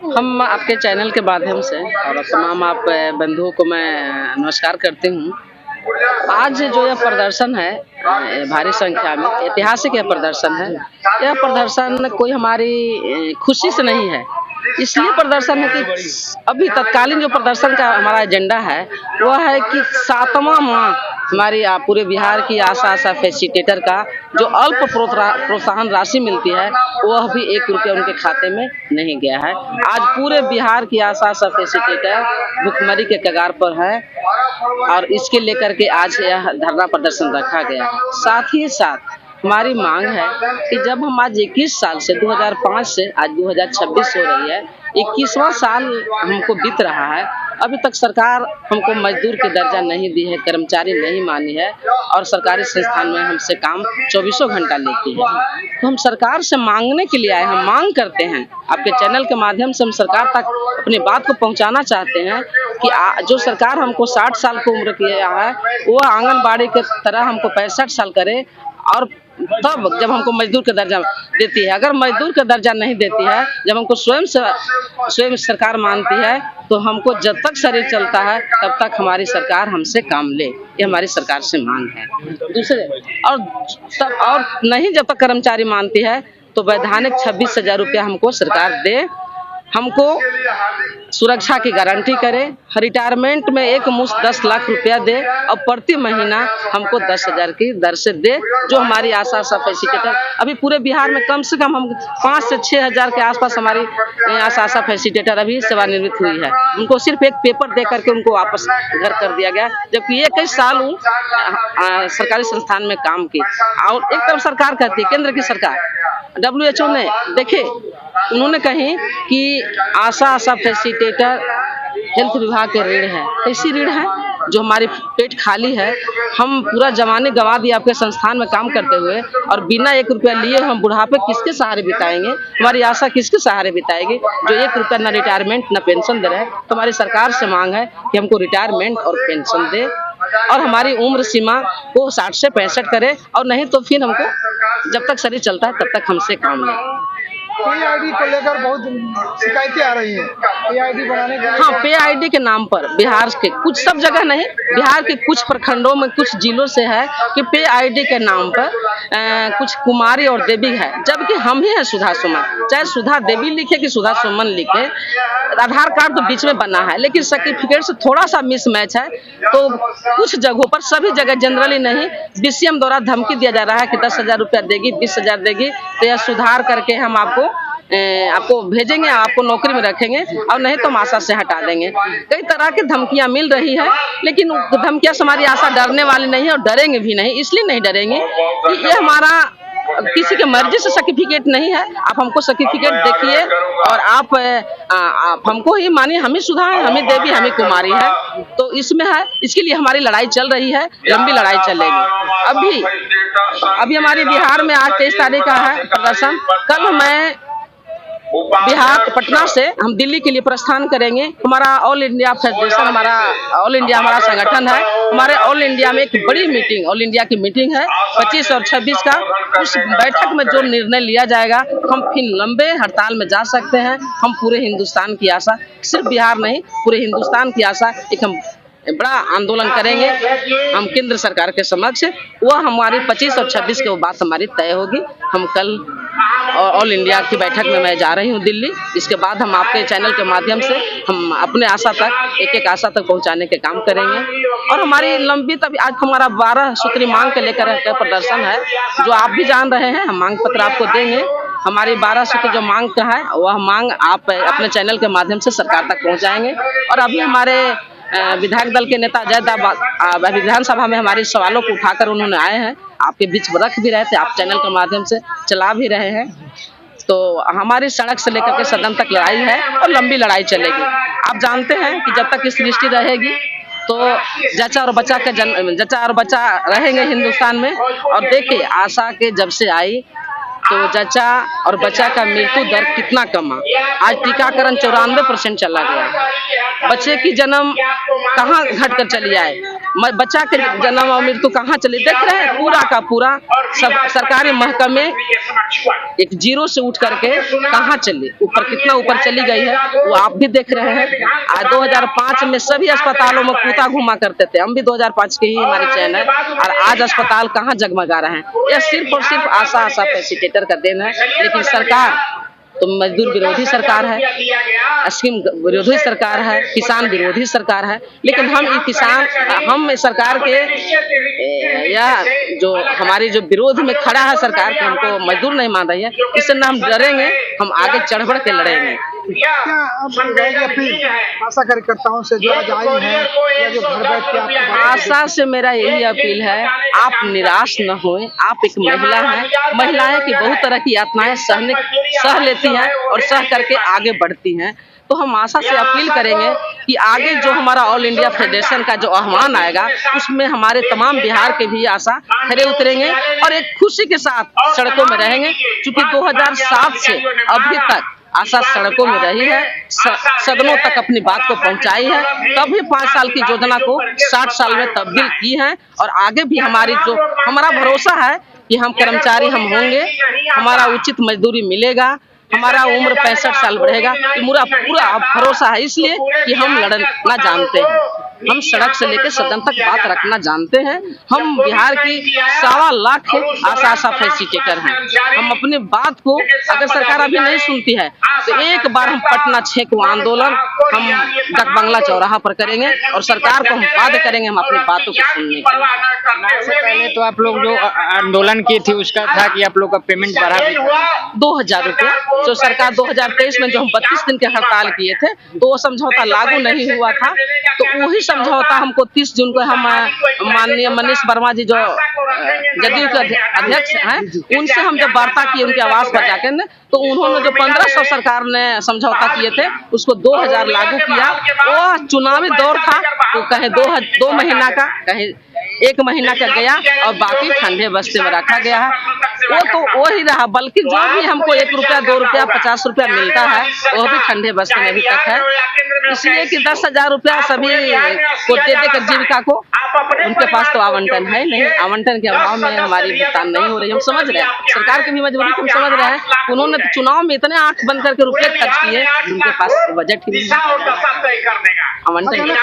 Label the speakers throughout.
Speaker 1: हम आपके चैनल के माध्यम से और तमाम आप बंधुओं को मैं नमस्कार करती हूँ। आज जो यह प्रदर्शन है भारी संख्या में ऐतिहासिक यह प्रदर्शन है। यह प्रदर्शन कोई हमारी खुशी से नहीं है। इसलिए प्रदर्शन है कि अभी तत्कालीन जो प्रदर्शन का हमारा एजेंडा है वह है कि 7वां माह हमारी पूरे बिहार की आशा फैसिलिटेटर का जो अल्प प्रोत्साहन राशि मिलती है वह भी 1 रुपया उनके खाते में नहीं गया है। आज पूरे बिहार की आशा फैसिलिटेटर भुखमरी के कगार पर है और इसके लेकर के आज यह धरना प्रदर्शन रखा गया है। साथ ही साथ हमारी मांग है कि जब हम आज 21 साल से 2005 से आज 2026 हो रही है, 21वां साल हमको बीत रहा है, अभी तक सरकार हमको मजदूर के दर्जा नहीं दी है, कर्मचारी नहीं मानी है और सरकारी संस्थान में हमसे काम 24 घंटा लेती है। तो हम सरकार से मांगने के लिए आए, हम मांग करते हैं, आपके चैनल के माध्यम से हम सरकार तक अपनी बात को पहुंचाना चाहते हैं कि जो सरकार हमको 60 साल की उम्र किया है वह आंगनबाड़ी के तरह हमको 65 साल करे और तब जब हमको मजदूर का दर्जा देती है। अगर मजदूर का दर्जा नहीं देती है, जब हमको स्वयं सरकार मानती है, तो हमको जब तक शरीर चलता है तब तक हमारी सरकार हमसे काम ले, ये हमारी सरकार से मांग है। दूसरे और नहीं जब तक कर्मचारी मानती है तो वैधानिक 26,000 रुपया हमको सरकार दे, हमको सुरक्षा की गारंटी करे, रिटायरमेंट में एक मुश्त 10 लाख रुपया दे और प्रति महीना हमको 10,000 की दर से दे। जो हमारी आशा फैसिलिटेटर अभी पूरे बिहार में कम से कम हम 5 से 6,000 के आसपास हमारी आशा फैसिलिटेटर अभी सेवानिवृत्त हुई है। उनको सिर्फ एक पेपर दे करके उनको वापस घर कर दिया गया, जबकि 21 साल सरकारी संस्थान में काम की। और एक तरफ सरकार कहती है, केंद्र की सरकार WHO ने देखे, उन्होंने कही कि आशा फैसिलिटेटर हेल्थ विभाग के ऋण है। कैसी ऋण है? जो हमारी पेट खाली है, हम पूरा जवानी गंवा दिया आपके संस्थान में काम करते हुए और बिना 1 रुपया लिए हम बुढ़ापे किसके सहारे बिताएंगे? हमारी आशा किसके सहारे बिताएगी? जो 1 रुपया न रिटायरमेंट न पेंशन दे रहे हैं। तो हमारी सरकार से मांग है कि हमको रिटायरमेंट और पेंशन दे और हमारी उम्र सीमा को 60 से 65 करे और नहीं तो फिर हमको जब तक शरीर चलता है तब तक हमसे काम ले।
Speaker 2: PID को लेकर बहुत शिकायतें आ रही हैं। PID बनाने के लिए
Speaker 1: हाँ, PID के नाम पर बिहार के कुछ, सब जगह नहीं, बिहार के कुछ प्रखंडों में कुछ जिलों से है कि PID के नाम पर कुछ कुमारी और देवी है, जबकि हम ही हैं सुधा सुमन। चाहे सुधा देवी लिखे कि सुधा सुमन लिखे, आधार कार्ड तो बीच में बना है लेकिन सर्टिफिकेट से थोड़ा सा मिसमैच है। तो कुछ जगहों पर, सभी जगह जनरली नहीं, BCM द्वारा धमकी दिया जा रहा है कि 10,000 रुपया देगी, 20,000 देगी, तो यह सुधार करके हम आपको भेजेंगे, आपको नौकरी में रखेंगे और नहीं तो हम आशा से हटा देंगे। कई तरह की धमकियां मिल रही है, लेकिन धमकियां से हमारी आशा डरने वाली नहीं है और डरेंगे भी नहीं। इसलिए नहीं डरेंगे कि ये हमारा किसी के मर्जी से सर्टिफिकेट नहीं है। आप हमको सर्टिफिकेट देखिए और आप हमको ही मानिए, हम ही सुधा है, हम ही देवी, हम ही कुमारी है। तो इसमें है, इसके लिए हमारी लड़ाई चल रही है, लंबी लड़ाई चलेगी। अभी हमारी बिहार में आज 23 तारीख का है प्रदर्शन। कल मैं बिहार पटना से हम दिल्ली के लिए प्रस्थान करेंगे। हमारा ऑल इंडिया फेडरेशन, हमारा संगठन है। हमारे ऑल इंडिया में एक बड़ी मीटिंग, ऑल इंडिया की मीटिंग है 25 और 26 का। उस बैठक में जो निर्णय लिया जाएगा, हम फिर लंबे हड़ताल में जा सकते हैं। हम पूरे हिंदुस्तान की आशा, सिर्फ बिहार नहीं पूरे हिंदुस्तान की आशा, एक हम बड़ा आंदोलन करेंगे हम केंद्र सरकार के समक्ष। वह हमारी 25 और 26 के वो बात हमारी तय होगी। हम कल ऑल इंडिया की बैठक में मैं जा रही हूँ दिल्ली। इसके बाद हम आपके चैनल के माध्यम से हम अपने आशा तक, एक आशा तक पहुँचाने के काम करेंगे। और हमारी लंबी तभी आज हमारा 12 सूत्री मांग के लेकर प्रदर्शन है, जो आप भी जान रहे हैं। हम मांग पत्र आपको देंगे। हमारी 12 सूत्र जो मांग का है वह मांग आप अपने चैनल के माध्यम से सरकार तक पहुँचाएंगे। और अभी हमारे विधायक दल के नेता अजय विधानसभा में हमारे सवालों को उठाकर उन्होंने आए हैं, आपके बीच रख भी रहे थे, आप चैनल के माध्यम से चला भी रहे हैं। तो हमारी सड़क से लेकर के सदन तक लड़ाई है और लंबी लड़ाई चलेगी। आप जानते हैं कि जब तक इस सृष्टि रहेगी तो जचा और बच्चा रहेंगे हिंदुस्तान में। और देखिए, आशा के जब से आई तो जचा और बच्चा का मृत्यु दर कितना कम है। आज टीकाकरण 94% चला गया। बच्चे की जन्म कहाँ घट कर चली आए। बच्चा के जन्म और मृत्यु कहाँ चले देख रहे हैं, पूरा का पूरा सब सरकारी महकमे एक जीरो से उठ करके कहाँ चले, ऊपर कितना ऊपर चली गई है वो आप भी देख रहे हैं। आज 2005 में सभी अस्पतालों में कुत्ता घुमा करते थे, हम भी 2005 के ही हमारे चयन है, और आज अस्पताल कहाँ जगमगा रहे हैं। यह सिर्फ और सिर्फ आशा फैसिलिटेटर का देन है। लेकिन सरकार तो मजदूर विरोधी सरकार है, स्कीम विरोधी सरकार है, किसान विरोधी सरकार है। लेकिन हम सरकार के या जो हमारी जो विरोध में खड़ा है सरकार के, हमको मजदूर नहीं मान रही है, इससे ना हम डरेंगे, हम आगे चढ़ बढ़ के लड़ेंगे।
Speaker 2: क्या अब रहेगी अपील आशा कार्यकर्ताओं से जो आज आई है या जो घर बैठ के आपको
Speaker 1: आशा से मेरा यही अपील है, आप निराश न होएं। आप एक महिला हैं, महिलाएं की बहुत तरह की यातनाएं सह लेती हैं और सह करके आगे बढ़ती हैं। तो हम आशा से अपील करेंगे कि आगे जो हमारा ऑल इंडिया फेडरेशन का जो आह्वान आएगा उसमें हमारे तमाम बिहार के भी आशा खड़े उतरेंगे और एक खुशी के साथ सड़कों में रहेंगे। क्योंकि 2007 से अभी तक आशा सड़कों में रही है, सदनों तक अपनी बात को पहुंचाई है, तभी 5 साल की योजना को 60 साल में तब्दील की है। और आगे भी हमारा भरोसा है कि हम कर्मचारी हम होंगे, हमारा उचित मजदूरी मिलेगा, हमारा उम्र 65 साल बढ़ेगा। पूरा भरोसा है, इसलिए कि हम लड़ना जानते हैं, हम सड़क से लेकर सदन तक बात रखना जानते हैं। हम बिहार की 1.25 लाख आशा फैसिलिटेटर हैं। हम अपनी बात को अगर सरकार अभी नहीं सुनती है तो एक बार हम पटना 6 को आंदोलन हम डाक बंगला चौराहा पर करेंगे और सरकार को हम वादा करेंगे हम अपनी बातों को सुनने के लिए।
Speaker 3: इससे पहले तो आप लोग जो आंदोलन की थी उसका था कि आप लोग का पेमेंट बढ़ा भी
Speaker 1: 2000 रुपया। जो सरकार 2023 में जो हम 32 दिन के हड़ताल किए थे तो वो समझौता लागू नहीं हुआ था, तो वही समझौता हमको 30 जून को हम माननीय मनीष वर्मा जी जो जदयू के अध्यक्ष हैं उनसे हम जब वार्ता किए उनके आवास पर जाकर ने, तो उन्होंने जो 1500 सरकार ने समझौता किए थे उसको 2000 लागू किया। वो चुनावी दौर था तो कहे 2 महीना का, कहे 1 महीना का गया और बाकी ठंडे बस्ते में रखा गया है। वो तो वो ही रहा, बल्कि जो भी हमको 1 रुपया 2 रुपया 50 रुपया मिलता है वो भी ठंडे बस्ते में अभी तक है। इसलिए कि 10,000 रुपया सभी को देते कर जीविका को, उनके पास तो आवंटन है नहीं, आवंटन के अभाव में हमारी भुगतान नहीं हो रही। हम समझ रहे हैं सरकार की भी मजबूरी, हम समझ रहे हैं उन्होंने चुनाव में इतने आंख बंद करके रुपये खर्च किए, उनके पास बजट ही नहीं, आवंटन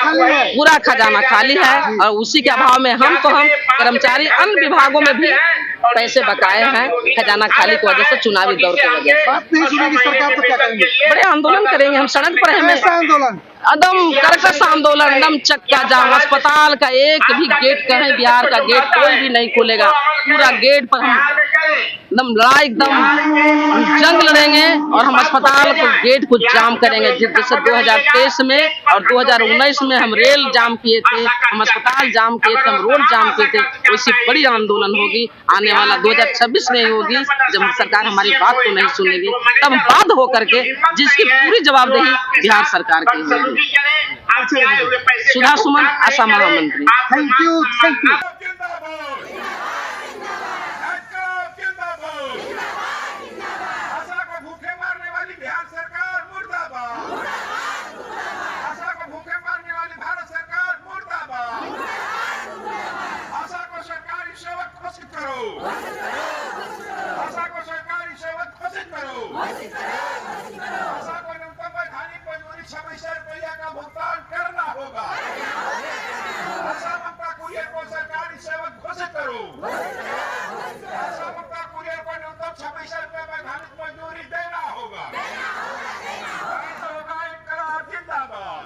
Speaker 1: पूरा खजाना खाली है। और उसी के अभाव में हम कर्मचारी अन्य विभागों में भी पैसे बकाए हैं खजाना खाली की वजह से, चुनावी दौर की वजह से।
Speaker 2: बात नहीं सुनेगी सरकार तो क्या करेंगे?
Speaker 1: बड़े आंदोलन करेंगे हम, सड़क पर हैं।
Speaker 2: आंदोलन
Speaker 1: एकदम कर्कश आंदोलन, एकदम चक्का जाम। अस्पताल का एक भी गेट कहीं बिहार का गेट कोई भी नहीं खुलेगा, पूरा गेट पर हम एकदम लड़ाई, एकदम जंग लड़ेंगे और हम अस्पताल को गेट को जाम करेंगे। जैसे 2023 में और 2019 में हम रेल जाम किए थे, हम अस्पताल जाम किए थे, हम रोड जाम किए थे, वैसी बड़ी आंदोलन होगी आने वाला 2026 में होगी। जब सरकार हमारी बात को नहीं सुनेगी तब बाध्य होकर के जिसकी पूरी जवाबदेही बिहार सरकार की होगी। सुधा सुमन, आशा महामंत्री।
Speaker 2: Thank you.
Speaker 4: भुगतान करना होगा। आशा ममता कुरियर को सरकारी सेवक घोषित करो। आशा ममता कुरियर को न्यूनतम 26 रुपए में घाटित मजदूरी देना होगा। इनकलाब जिंदाबाद।